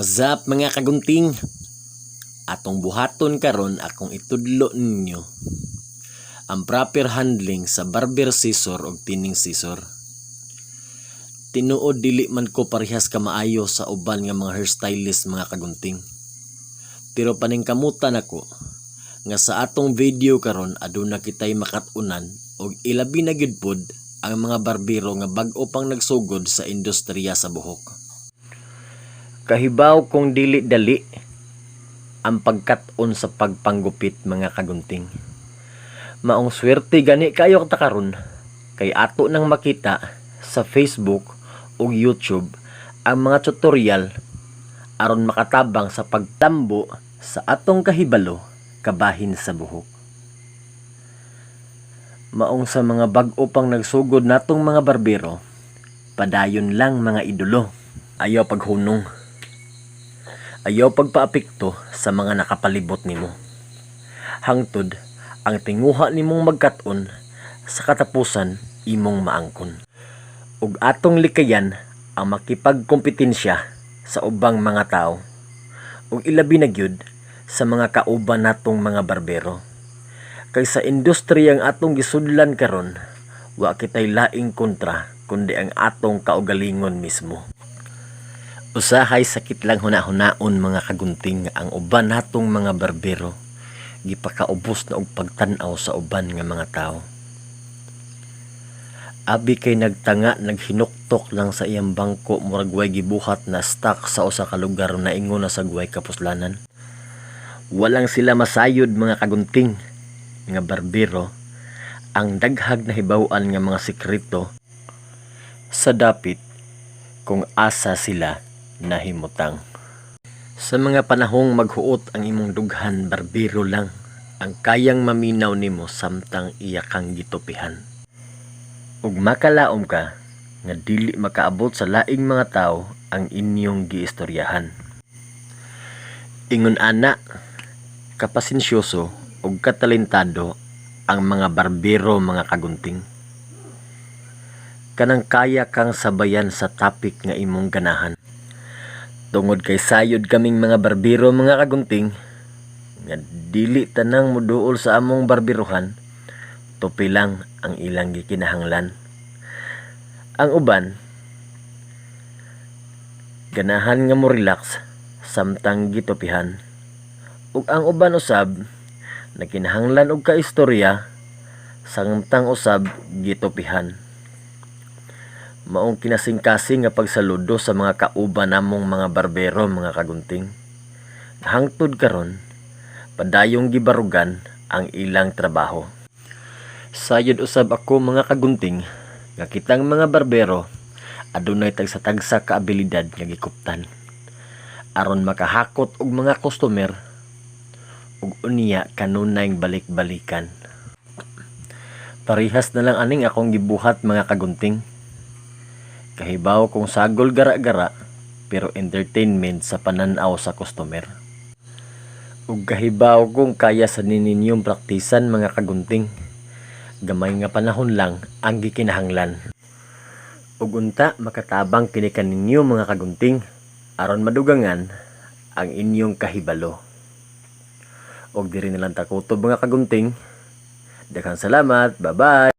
What's up mga kagunting? Atong buhaton karon akong itudlo ninyo ang proper handling sa barber scissor o tining scissor. Tinuod dili man ko parehas ka maayo sa uban nga mga hairstylist mga kagunting. Pero paningkamutan ako nga sa atong video karon aduna kitay makatunan og ilabi na gid pod ang mga barbero nga bag-o pang nagsugod sa industriya sa buhok. Kahibaw kung dili dali ang pagkat-on sa pagpanggupit mga kagunting. Maong swerte gani kayo ta karon kay ato nang makita sa Facebook o YouTube ang mga tutorial aron makatabang sa pagtambo sa atong kahibalo kabahin sa buhok. Maong sa mga bag-o pang nagsugod natong mga barbero, padayon lang mga idolo. Ayaw paghunong. Ayaw pagpaapekto sa mga nakapalibot nimo. Hangtod ang tinguha nimong magkat-on sa katapusan imong maangkon. Ug atong likayan ang makipagkompetensya sa ubang mga tao. Ug ilabi na gyud sa mga kauban natong mga barbero. Kay sa industriyang atong gisudlan karon, wa kitay laing kontra kundi ang atong kaugalingon mismo. Usahay sakit lang huna-hunaon mga kagunting ang uban natong mga barbero gipakaubos na og pagtan-aw sa uban nga mga tao. Abi kay nagtanga naghinuktok lang sa iyang bangko murag way gibuhat na stock sa usa ka lugar na ingon na sa guway kapuslanan. Walang sila masayod mga kagunting nga barbero ang daghag na hibaw-an nga mga sekreto sa dapit kung asa sila nahimutang. Sa mga panahong maghuot ang imong dughan, barbero lang ang kayang maminaw nimo samtang iya kang gitupihan. Ug makalaom ka nga dili makaabot sa laing mga tao ang inyong giistoryahan. Ingon ana, kapasensyoso ug katalentado ang mga barbero mga kagunting. Kanang kaya kang sabayan sa topic nga imong ganahan. Tungod kay sayod kaming mga barbero mga kagunting, nga dili tanang muduol sa among barberohan, tupi lang ang ilang gikinahanglan. Ang uban, ganahan nga mo relax samtang gitupihan. Ug ang uban usab, nakinahanglan og kaistorya samtang usab gitupihan. Maong kinasing-kasing nga pagsaludo sa mga kauban namong mga barbero mga kagunting. Hangtod karon, padayong gibarugan ang ilang trabaho. Sayod usab ako mga kagunting nga kitang mga barbero adunay tagsa-tagsa ka abilidad nga gikuptan aron makahakot og mga customer ug unya kanunayng balik-balikan. Parihas na lang aning akong gibuhat mga kagunting. Kahibaw kung sagol gara-gara pero entertainment sa pananaw sa customer. Ug kahibaw kung kaya sa ninyong praktisan mga kagunting. Gamay nga panahon lang ang gikinahanglan. Ug unta makatabang kini kaninyo mga kagunting aron madugangan ang inyong kahibalo. Ug diri na lang takutob mga kagunting. Daghang salamat. Bye-bye.